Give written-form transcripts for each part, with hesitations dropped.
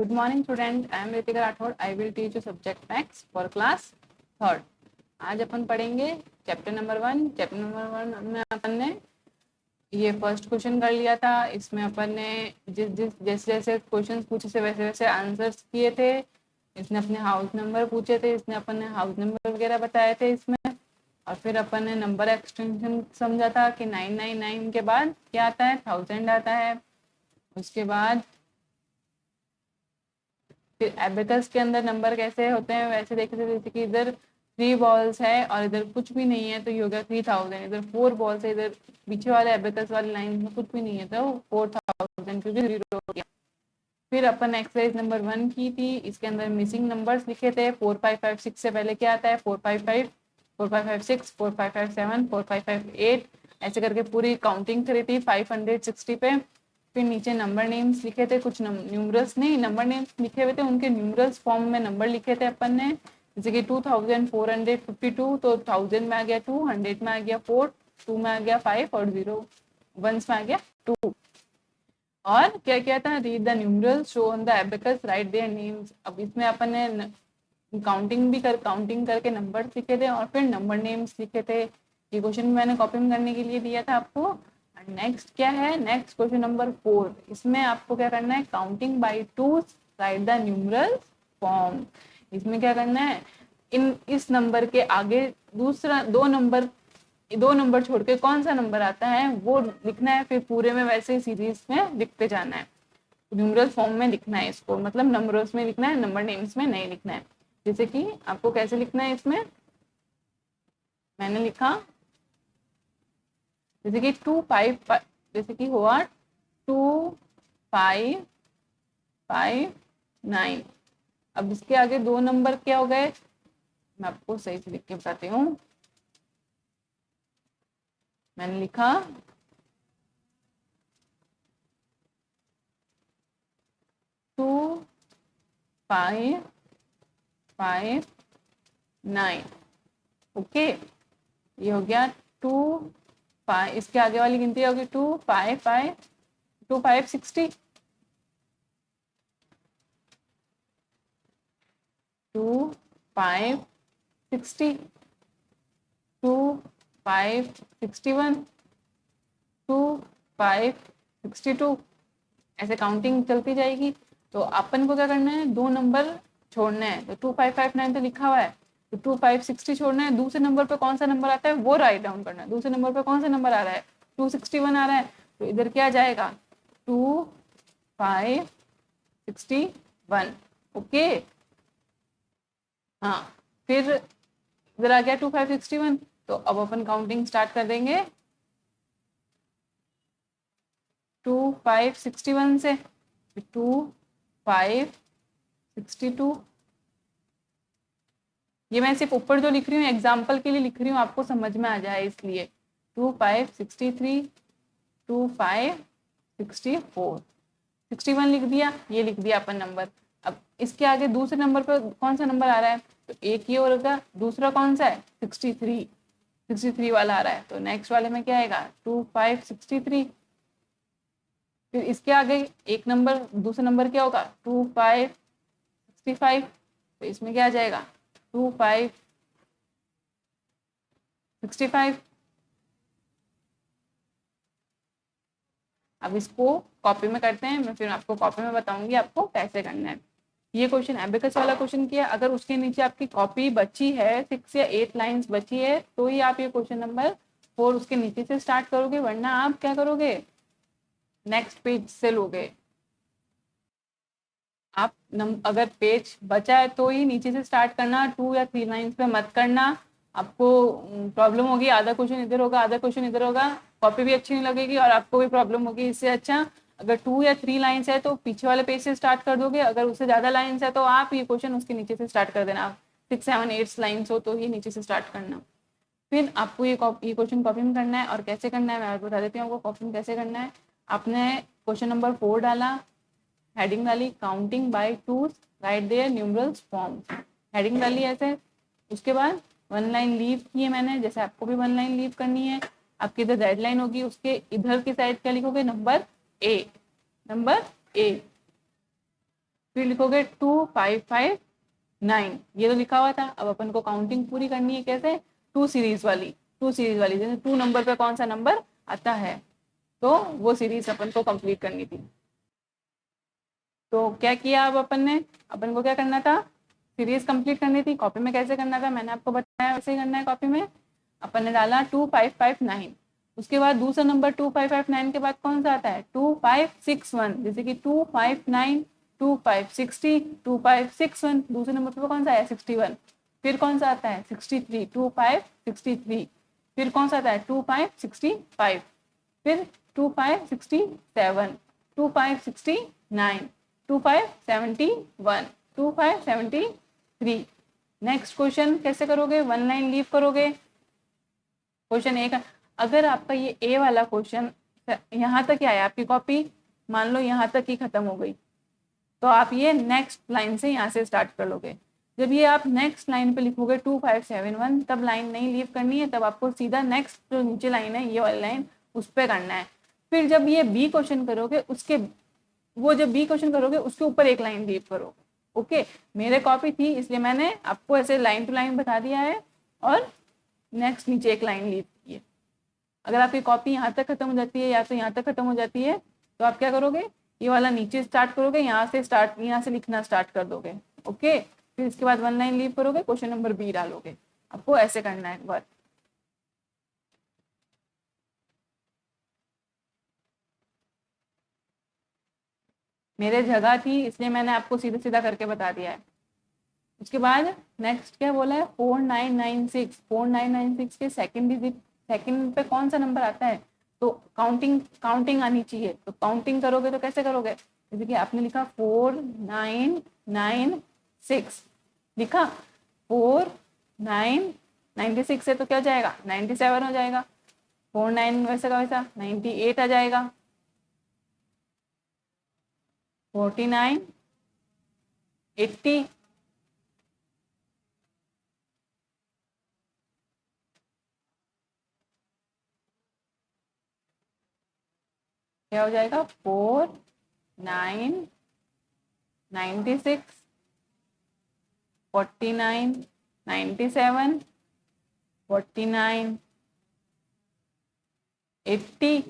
Good morning student, I am Ritika Rathod. I will teach you subject maths for class third. आज अपन पढ़ेंगे chapter number 1। Chapter number 1 में अपन ने ये first question कर लिया था। इसमें अपन ने जैसे जैसे क्वेश्चन पूछे थे वैसे वैसे आंसर्स किए थे। इसने अपने हाउस नंबर पूछे थे, इसने अपन ने हाउस नंबर वगैरह बताए थे इसमें। और फिर अपन ने नंबर एक्सटेंशन समझा था कि 999 के बाद क्या आता है, 1000 आता है। उसके बाद फिर एबेकस के अंदर नंबर कैसे होते हैं वैसे देखे थे, जैसे कि इधर 3 बॉल्स है और इधर कुछ भी नहीं है तो ये हो गया 3000। इधर 4 बॉल्स है, इधर पीछे वाले एबेकस वाले लाइन में कुछ भी नहीं है तो 4000 क्योंकि 0 हो गया। फिर अपन एक्सरसाइज नंबर 1 की थी, इसके अंदर मिसिंग नंबर्स लिखे थे। 4556 से पहले क्या आता है, 455, 4556, 4557, 4558 ऐसे करके पूरी काउंटिंग करी थी 560 पे। फिर नीचे नंबर नेम्स लिखे थे, कुछ न्यूमरल्स नहीं नंबर नेम्स लिखे हुए थे, उनके न्यूमरल्स फॉर्म में नंबर लिखे थे अपन ने। जैसे कि 2452 तो 1000 में आ गया 2, 100 में आ गया 4, 2 में आ गया 5 और 0 1 में आ गया 2। और क्या क्या था, read the numerals show on the abacus, right their names. अब इसमें अपन ने काउंटिंग करके नंबर लिखे थे और फिर नंबर नेम्स लिखे थे। ये क्वेश्चन मैंने कॉपी में करने के लिए दिया था आपको। नेक्स्ट क्या है, नेक्स्ट क्वेश्चन नंबर 4। इसमें आपको क्या करना है, counting by twos, write the numeral form. इसमें क्या करना है, इस नंबर के आगे दूसरा दो नंबर छोड़ के कौन सा नंबर आता है वो लिखना है। फिर पूरे में वैसे ही सीरीज में लिखते जाना है, न्यूमरल फॉर्म में लिखना है इसको, मतलब नंबर्स में लिखना है, नंबर नेम्स में नहीं लिखना है। जैसे कि आपको कैसे लिखना है, इसमें मैंने लिखा जैसे कि 2 5, जैसे कि हुआ 2559। अब इसके आगे दो नंबर क्या हो गए, मैं आपको सही से लिख के बताती हूँ। मैंने लिखा 2559। ओके, ये हो गया 2 5, इसके आगे वाली गिनती होगी 2 5 5, 2 5 60, 2 5 60, 2 5 61, 2 5 62, ऐसे काउंटिंग चलती जाएगी। तो अपन को क्या करना है, दो नंबर छोड़ना है। तो 2559 तो लिखा हुआ है, तो 2560 छोड़ना है। दूसरे नंबर पे कौन सा नंबर आता है वो राइट डाउन करना है। दूसरे नंबर पे कौन सा नंबर आ रहा है, 261 आ रहा है, तो इधर क्या जाएगा 2561। ओके, हाँ। फिर इधर आ गया 2561, तो अब अपन काउंटिंग स्टार्ट कर देंगे 2561 से 2562। ये मैं सिर्फ ऊपर जो लिख रही हूँ एग्जाम्पल के लिए लिख रही हूँ, आपको समझ में आ जाए इसलिए। 2563, 2564, 61 लिख दिया, ये लिख दिया अपन नंबर। अब इसके आगे दूसरे नंबर पर कौन सा नंबर आ रहा है, तो एक ये होगा, दूसरा कौन सा है 63 वाला आ रहा है। तो नेक्स्ट वाले में क्या आएगा 2563। फिर इसके आगे एक नंबर, दूसरा नंबर क्या होगा 2565, तो इसमें क्या आ जाएगा 2565। अब इसको कॉपी में करते हैं, मैं फिर आपको कॉपी में बताऊंगी आपको कैसे करना है। ये क्वेश्चन एबेकस वाला क्वेश्चन किया। अगर उसके नीचे आपकी कॉपी बची है 6 या 8 लाइंस बची है तो ही आप ये क्वेश्चन नंबर 4 उसके नीचे से स्टार्ट करोगे, वरना आप क्या करोगे नेक्स्ट पेज से लोगे। आप अगर पेज बचा है तो ही नीचे से स्टार्ट करना, 2 या 3 लाइंस पे मत करना, आपको प्रॉब्लम होगी। आधा क्वेश्चन इधर होगा, आधा क्वेश्चन इधर होगा, कॉपी भी अच्छी नहीं लगेगी और आपको भी प्रॉब्लम होगी। इससे अच्छा अगर 2 या 3 लाइंस है तो पीछे वाले पेज से स्टार्ट कर दोगे, अगर उससे ज्यादा लाइंस है तो आप ये क्वेश्चन उसके नीचे से स्टार्ट कर देना। 6 7 8 लाइंस हो तो ही नीचे से स्टार्ट करना। फिर आपको ये क्वेश्चन कॉपी में करना है। और कैसे करना है मैं बता देती हूँ आपको कॉपी में कैसे करना है। आपने क्वेश्चन नंबर 4 डाला, हेडिंग डाली counting by twos, write their numerals form, heading डाली ऐसे। उसके बाद 1 लाइन लीव की है मैंने, जैसे आपको भी 1 लाइन लीव करनी है। आपकी इधर रेड लाइन होगी, उसके इधर की साइड क्या लिखोगे, नंबर ए, नंबर ए। फिर लिखोगे 2559, ये तो लिखा हुआ था। अब अपन को काउंटिंग पूरी करनी है, कैसे? टू सीरीज वाली, जैसे 2 नंबर पे कौन सा नंबर आता है, तो वो सीरीज अपन को कंप्लीट करनी थी। तो क्या किया अब अपन ने, अपन को क्या करना था, सीरीज कंप्लीट करनी थी। कॉपी में कैसे करना था मैंने आपको बताया, वैसे ही करना है कॉपी में। अपन ने डाला 2559, उसके बाद दूसरा नंबर 2559 के बाद कौन सा आता है, 2561, जैसे कि 259, 2560, 2561, दूसरे नंबर पर कौन सा है 61, फिर कौन सा आता है 63, 2563, फिर कौन सा आता है 2565, फिर 2567, 2569, 2571, 2573। नेक्स्ट क्वेश्चन कैसे करोगे, 1 लाइन लीव करोगे। क्वेश्चन ए का, अगर आपका ये ए वाला क्वेश्चन यहाँ तक ही आया, आपकी कॉपी मान लो यहाँ तक ही खत्म हो गई, तो आप ये नेक्स्ट लाइन से यहाँ से स्टार्ट कर लोगे। जब ये आप नेक्स्ट लाइन पे लिखोगे 2571, तब लाइन नहीं लीव करनी है, तब आपको सीधा नेक्स्ट जो नीचे लाइन है ये वाली लाइन उस पर करना है। फिर जब ये बी क्वेश्चन करोगे, उसके वो जब बी क्वेश्चन करोगे उसके ऊपर एक लाइन लीव करोगे। ओके, मेरे कॉपी थी इसलिए मैंने आपको ऐसे लाइन टू लाइन बता दिया है, और नेक्स्ट नीचे एक लाइन लीव की है। अगर आपकी कॉपी यहाँ तक खत्म हो जाती है या तो यहाँ तक खत्म हो जाती है, तो आप क्या करोगे, ये वाला नीचे स्टार्ट करोगे, यहाँ से लिखना स्टार्ट कर दोगे। ओके, फिर इसके बाद 1 लाइन लीव करोगे, क्वेश्चन नंबर बी डालोगे। आपको ऐसे करना है वर्क। मेरे जगह थी इसलिए मैंने आपको सीधा सीधा करके बता दिया है। उसके बाद नेक्स्ट क्या बोला है, 4996, 4996 के सेकंड डिजिट, सेकंड पे कौन सा नंबर आता है, तो काउंटिंग आनी चाहिए। तो काउंटिंग करोगे तो कैसे करोगे, जैसे कि आपने लिखा 4996, लिखा 4996 से तो क्या हो जाएगा 97 हो जाएगा, 49 वैसे का वैसा 98 आ जाएगा, 49, 80, क्या हो जाएगा 4996, 49, 97, 49, 80,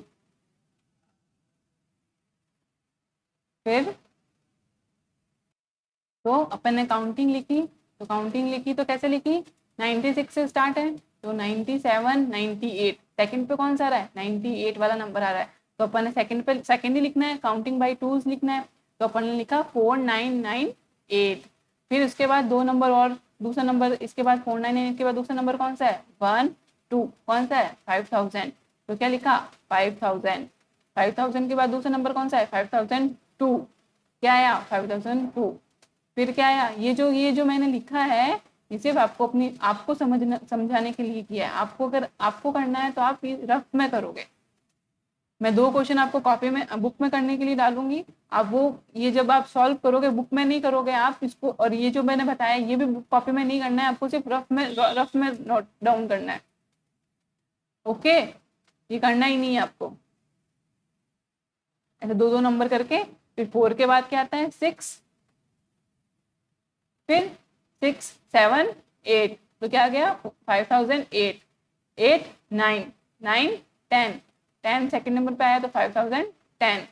फिर तो अपन ने काउंटिंग लिखी, तो कैसे लिखी, 96 से स्टार्ट है तो 97, 98, सेकंड पे कौन सा आ रहा है 98 वाला नंबर आ रहा है, तो अपन ने सेकंड ही लिखना है, काउंटिंग बाय टूज लिखना है। तो अपन ने लिखा 4998, फिर उसके बाद 2 नंबर और दूसरा नंबर, इसके बाद 499 के बाद दूसरा नंबर कौन सा है 1 2, कौन सा है 5000, तो क्या लिखा 5000, 5000 के बाद दूसरा नंबर कौन सा है 5002, क्या आया 5002, फिर क्या आया, ये जो मैंने लिखा है ये सिर्फ आपको समझाने के लिए किया है। आपको अगर आपको करना है तो आप रफ में करोगे। मैं 2 क्वेश्चन आपको कॉपी में बुक में करने के लिए डालूंगी, आप वो ये जब आप सॉल्व करोगे बुक में नहीं करोगे आप इसको, और ये जो मैंने बताया ये भी कॉपी में नहीं करना है, आपको सिर्फ रफ में नोट डाउन करना है। ओके, ये करना ही नहीं है आपको, ऐसे 2 नंबर करके। फिर 4 के बाद क्या आता है 6, फिर 6 7 8, तो क्या आ गया 5008, 8 9 9 10, 10 सेकेंड नंबर पे आया तो 5010।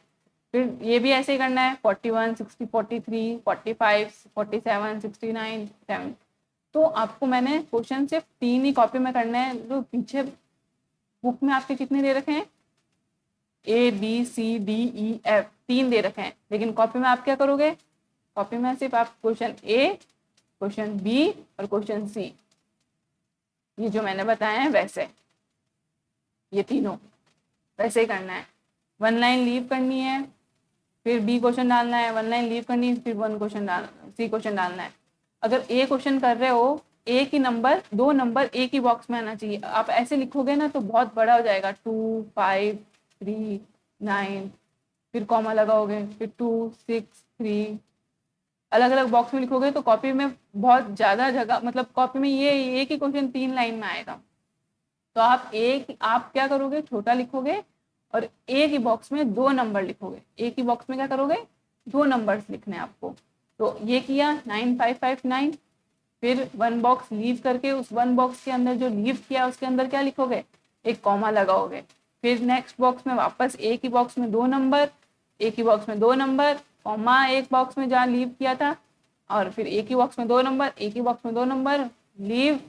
फिर ये भी ऐसे ही करना है 41 60 43 45 47 69 7। तो आपको मैंने क्वेश्चन सिर्फ 3 ही कॉपी में करना है, जो पीछे बुक में आपके कितने दे रखे हैं ABCDEF 3 दे रखे हैं, लेकिन कॉपी में आप क्या करोगे, कॉपी में सिर्फ आप क्वेश्चन ए, क्वेश्चन बी और क्वेश्चन सी, ये जो मैंने बताया है वैसे, ये तीनों वैसे ही करना है। 1 लाइन लीव करनी है, फिर बी क्वेश्चन डालना है, 1 लाइन लीव करनी है, फिर सी क्वेश्चन डालना है। अगर ए क्वेश्चन कर रहे हो, ए की नंबर 2 नंबर एक ही बॉक्स में आना चाहिए। आप ऐसे लिखोगे ना तो बहुत बड़ा हो जाएगा, 2 5 3 9, फिर कॉमा लगाओगे, फिर 2 6 3, अलग अलग बॉक्स में लिखोगे तो कॉपी में बहुत ज्यादा जगह, मतलब कॉपी में ये एक ही क्वेश्चन 3 लाइन में आएगा। तो आप क्या करोगे, छोटा लिखोगे और एक ही बॉक्स में 2 नंबर लिखोगे, एक ही बॉक्स में क्या करोगे 2 नंबर्स लिखने हैं आपको। तो ये किया 9559, फिर 1 बॉक्स लीव करके उस 1 बॉक्स के अंदर जो लीव किया उसके अंदर क्या लिखोगे, एक कॉमा लगाओगे। फिर नेक्स्ट बॉक्स में वापस एक ही बॉक्स में 2 नंबर, एक ही बॉक्स में 2 नंबर, कॉमा एक बॉक्स में जहाँ लीव किया था, और फिर एक ही बॉक्स में 2 नंबर, एक ही बॉक्स में 2 नंबर, लीव,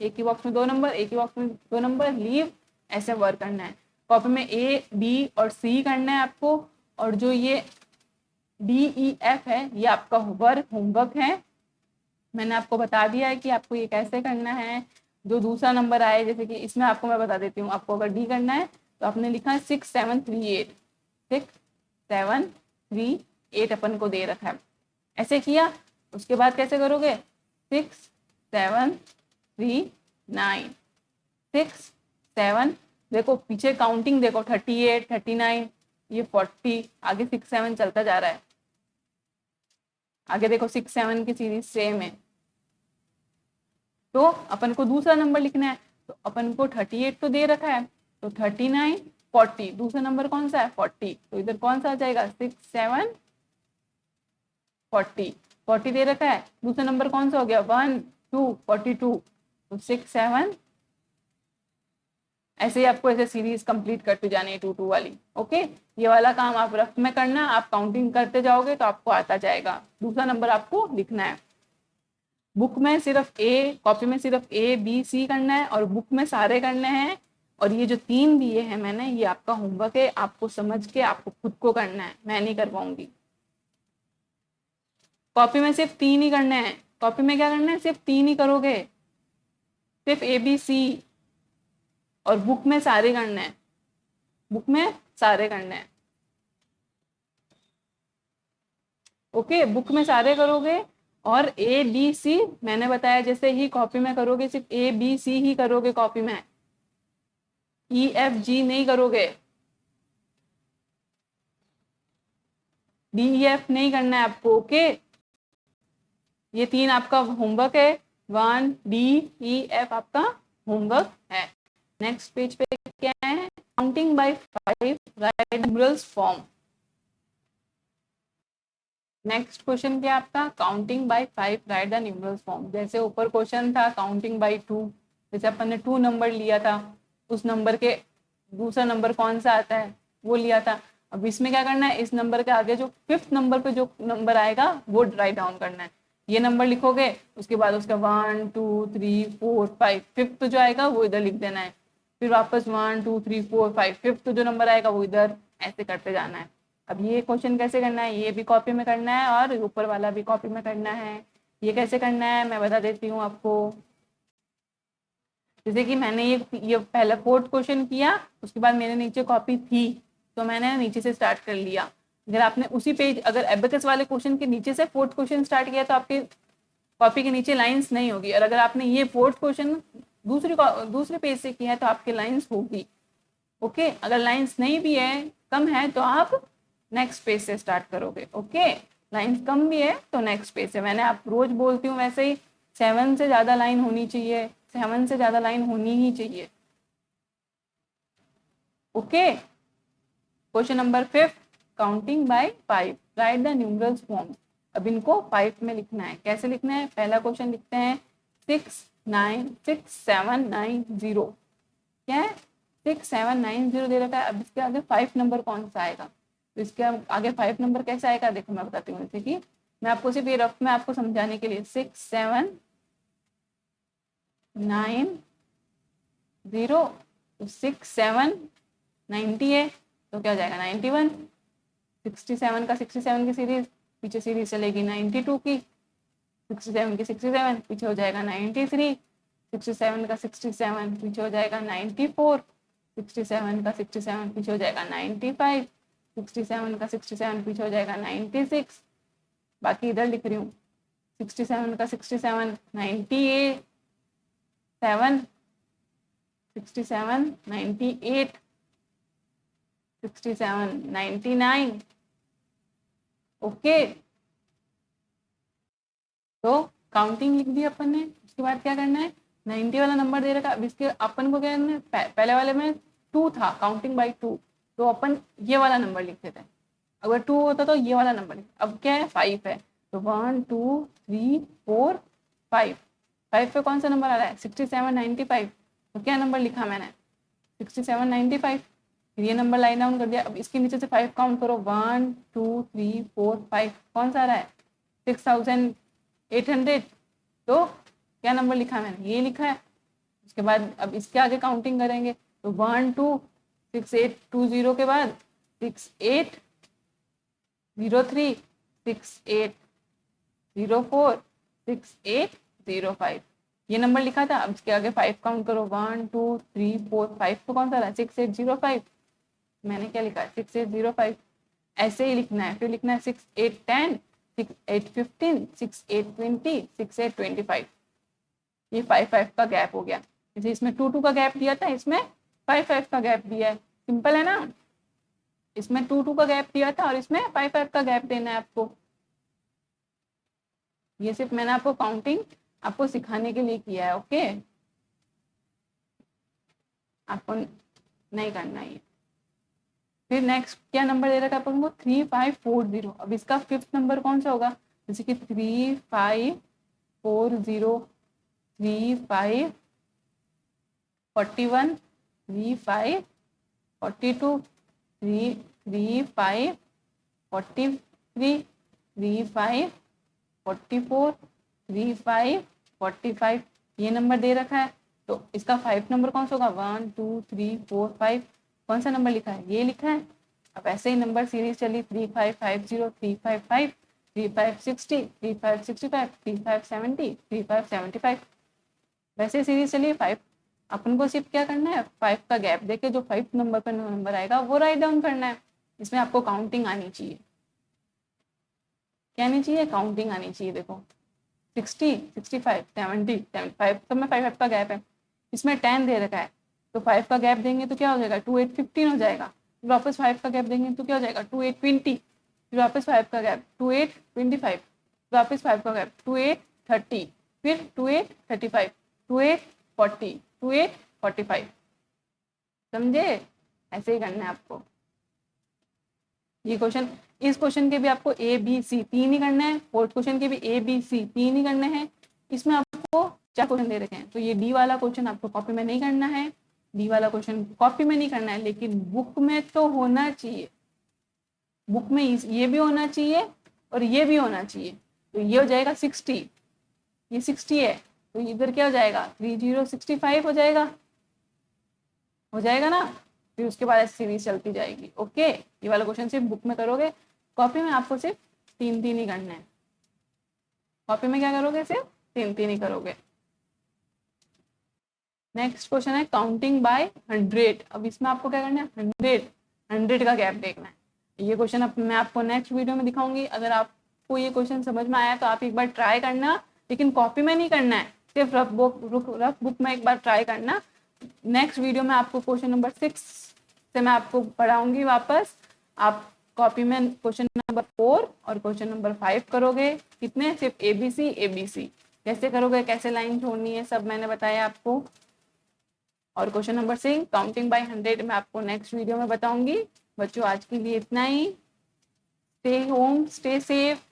एक ही बॉक्स में 2 नंबर, एक ही बॉक्स में 2 नंबर, लीव, ऐसे वर्क करना है। कॉपी में ए, बी और सी करना है आपको, और जो ये डी, ई, एफ है ये आपका होमवर्क है। मैंने आपको बता दिया है कि आपको ये कैसे करना है। जो दूसरा नंबर आए, जैसे कि इसमें आपको मैं बता देती हूँ, आपको अगर डी करना है तो आपने लिखा है 6738, 6738 अपन को दे रखा है, ऐसे किया। उसके बाद कैसे करोगे, 6739, 67, देखो पीछे काउंटिंग देखो, 38, 39, ये 40, आगे 67 चलता जा रहा है। आगे देखो 67 की सीरीज सेम है। तो अपन को दूसरा नंबर लिखना है, तो अपन को 38 तो दे रखा है, तो 39, 40, दूसरा नंबर कौन सा है 40, तो इधर कौन सा आ जाएगा 67 40, 40 दे रखा है। दूसरा नंबर कौन सा हो गया 1 2 42, तो 67, ऐसे ही आपको ऐसे सीरीज कंप्लीट करते जानी है 2 2 वाली। ओके, ये वाला काम आप रफ में करना, आप काउंटिंग करते जाओगे तो आपको आता जाएगा। दूसरा नंबर आपको लिखना है। बुक में सिर्फ ए, कॉपी में सिर्फ ए बी सी करना है, और बुक में सारे करने हैं। और ये जो 3 दिए हैं मैंने, ये आपका होमवर्क है, आपको समझ के आपको खुद को करना है, मैं नहीं कर पाऊंगी। कॉपी में सिर्फ 3 ही करने हैं। कॉपी में क्या करना है, सिर्फ 3 ही करोगे, सिर्फ ए बी सी, और बुक में सारे करने हैं, बुक में सारे करने हैं। ओके, बुक में सारे करोगे, और ए बी सी मैंने बताया जैसे ही कॉपी में करोगे, सिर्फ ए बी सी ही करोगे कॉपी में, ई एफ जी नहीं करोगे, डी ई एफ नहीं करना है आपको। ओके, ये 3 आपका होमवर्क है, 1 डी ई एफ आपका होमवर्क है। नेक्स्ट पेज पे क्या है, counting by 5 write numerals form. Next question क्या आपका, counting by 5 write the numerals form. जैसे ऊपर क्वेश्चन था काउंटिंग बाय 2, जैसे अपन ने 2 नंबर लिया था, उस नंबर के दूसरा नंबर कौन सा आता है वो लिया था। अब इसमें क्या करना है, इस नंबर के आगे जो 5th नंबर पे जो नंबर आएगा वो राइट डाउन करना है। ये नंबर लिखोगे, उसके बाद उसका 1 2 3 4 5, 5th जो आएगा वो इधर लिख देना है। फिर वापस 1 2 3 4 5, 5th जो नंबर आएगा वो इधर, ऐसे करते जाना है। अब ये क्वेश्चन कैसे करना है, ये भी कॉपी में करना है और ऊपर वाला भी कॉपी में करना है। ये कैसे करना है मैं बता देती हूँ आपको। जैसे कि मैंने ये पहला 4th क्वेश्चन किया, उसके बाद मेरे नीचे कॉपी थी तो मैंने नीचे से स्टार्ट कर लिया। अगर आपने उसी पेज, अगर एबेकस वाले क्वेश्चन के नीचे से 4th क्वेश्चन स्टार्ट किया तो आपके कॉपी के नीचे लाइंस नहीं होगी, और अगर आपने ये 4th क्वेश्चन दूसरे पेज से किया है तो आपके लाइंस होगी। ओके, अगर लाइंस नहीं भी है, कम है, तो आप नेक्स्ट पेज से स्टार्ट करोगे। ओके, लाइंस कम भी है तो नेक्स्ट पेज से। मैंने आप रोज बोलती हूँ वैसे ही 7 से ज्यादा लाइन होनी चाहिए, 7 से ज्यादा लाइन होनी ही चाहिए। Okay, question number 5, counting by 5 write the numerals form. अब इनको 5 में लिखना है। कैसे लिखना है, पहला क्वेश्चन लिखते हैं 6790। क्या है, 6790 दे रखा है। अब इसके आगे 5 नंबर कौन सा आएगा, तो इसके आगे 5 नंबर कैसे आएगा, देखो मैं बताती हूँ। जैसे कि मैं आपको सिर्फ ये रफ में आपको समझाने के लिए, 6790, 6790 है तो क्या हो जाएगा 91। 67 का 67 की सीरीज, पीछे सीरीज चलेगी 92 की, 67 की 67 पीछे हो जाएगा 93, 67 का 67 पीछे हो जाएगा 94, 67 का 67 पीछे हो जाएगा 95, 67 का 67 पीछे हो जाएगा 96। बाकी इधर लिख रही हूँ, 67 का 67 98, 7, 67 98, 67 99। ओके, तो काउंटिंग लिख दी अपन ने। उसके बाद क्या करना है, 90 वाला नंबर दे रखा। अब इसके अपन को क्या करना है, पहले वाले में 2 था, काउंटिंग बाय 2, तो अपन ये वाला नंबर लिखते थे। अगर 2 होता तो ये वाला नंबर लिख। अब क्या है 5 है, तो 1 2 3 4 5, 5 पे कौन सा नंबर आ रहा है 6795, तो क्या नंबर लिखा मैंने 6795, ये नंबर लाइन डाउन कर दिया। अब इसके नीचे से 5 काउंट करो 1 2 3 4 5, कौन सा आ रहा है 6800, तो क्या नंबर लिखा मैंने ये लिखा है। उसके बाद अब इसके आगे काउंटिंग करेंगे तो 1 2 6820 के बाद 6803 6804 6805, ये नंबर लिखा था। अब इसके आगे 5 काउंट करो 1 2 3 4 5, तो कौन सा रहा 6805, मैंने क्या लिखा है 6805, ऐसे ही लिखना है। फिर लिखना है 6810 6815 6820 6825, ये 5 का गैप हो गया। जैसे इसमें 2 का गैप दिया था, इसमें 5 का गैप दिया है, सिंपल है ना। इसमें 2 का गैप दिया था और इसमें 5 का गैप देना है आपको। ये सिर्फ मैंने आपको काउंटिंग आपको सिखाने के लिए किया है, ओके, आपको नहीं करना है। फिर नेक्स्ट क्या नंबर दे रखा है अपन को 3540, अब इसका 5th नंबर कौन सा होगा, जैसे कि 3540 35 41 35 42 35 43 35 44 35 45, ये नंबर दे रखा है। तो इसका 5 नंबर कौन सा होगा 1 2 3 4 5, कौन सा नंबर लिखा है ये लिखा है। अब ऐसे ही नंबर सीरीज चली 3550 355 3560 3565 3570 3575, वैसे सीरीज चलिए 5। अपन को सिर्फ क्या करना है 5 का गैप देके जो 5 नंबर पर नंबर आएगा वो राइट डाउन करना है। इसमें आपको काउंटिंग आनी चाहिए, क्या आनी चाहिए काउंटिंग आनी चाहिए। देखो 60 65 70 75, सब में 5 का गैप है, इसमें 10 दे रखा है, तो 5 का गैप देंगे तो क्या हो जाएगा 2 8 15 हो जाएगा। फिर वापस 5 का गैप देंगे तो क्या हो जाएगा 2 8 20, फिर वापस 5 का गैप 2 8 25, वापस 5 का गैप 2 8 30, फिर 2 8 35 2 8 40 2 8 45, समझे, ऐसे ही करना है आपको। ये क्वेश्चन, इस क्वेश्चन के भी आपको ए बी सी 3 ही करना है, 4th क्वेश्चन के भी ए बी सी 3 ही करने हैं। इसमें आपको 4 क्वेश्चन दे रखे हैं, तो ये डी वाला क्वेश्चन आपको कॉपी में नहीं करना है, डी वाला क्वेश्चन कॉपी में नहीं करना है, लेकिन बुक में तो होना चाहिए। बुक में ये भी होना चाहिए और ये भी होना चाहिए, तो ये हो जाएगा 60, ये 60 है, तो इधर क्या हो जाएगा 3065 हो जाएगा ना। फिर उसके बाद ऐसी सीरीज चलती जाएगी, ओके। ये वाला क्वेश्चन सिर्फ बुक में करोगे, कॉपी में आपको सिर्फ 3 ही करना है। कॉपी में क्या करोगे सिर्फ 3 ही करोगे। नेक्स्ट क्वेश्चन है काउंटिंग बाय 100, अब इसमें आपको क्या करना है 100 का गैप देखना है। ये क्वेश्चन मैं आपको नेक्स्ट वीडियो में दिखाऊंगी। अगर आपको ये क्वेश्चन समझ में आया तो आप एक बार ट्राई करना, लेकिन कॉपी में नहीं करना है, सिर्फ रफ बुक में एक बार ट्राई करना। नेक्स्ट वीडियो में आपको क्वेश्चन नंबर 6 से मैं आपको पढ़ाऊंगी वापस। आप कॉपी में क्वेश्चन नंबर 4 और क्वेश्चन नंबर 5 करोगे, कितने सिर्फ ABC कैसे करोगे, कैसे लाइन छोड़नी है, सब मैंने बताया आपको। और क्वेश्चन नंबर 6 काउंटिंग बाय 100 मैं आपको नेक्स्ट वीडियो में बताऊंगी। बच्चों आज के लिए इतना ही। Stay home, stay safe,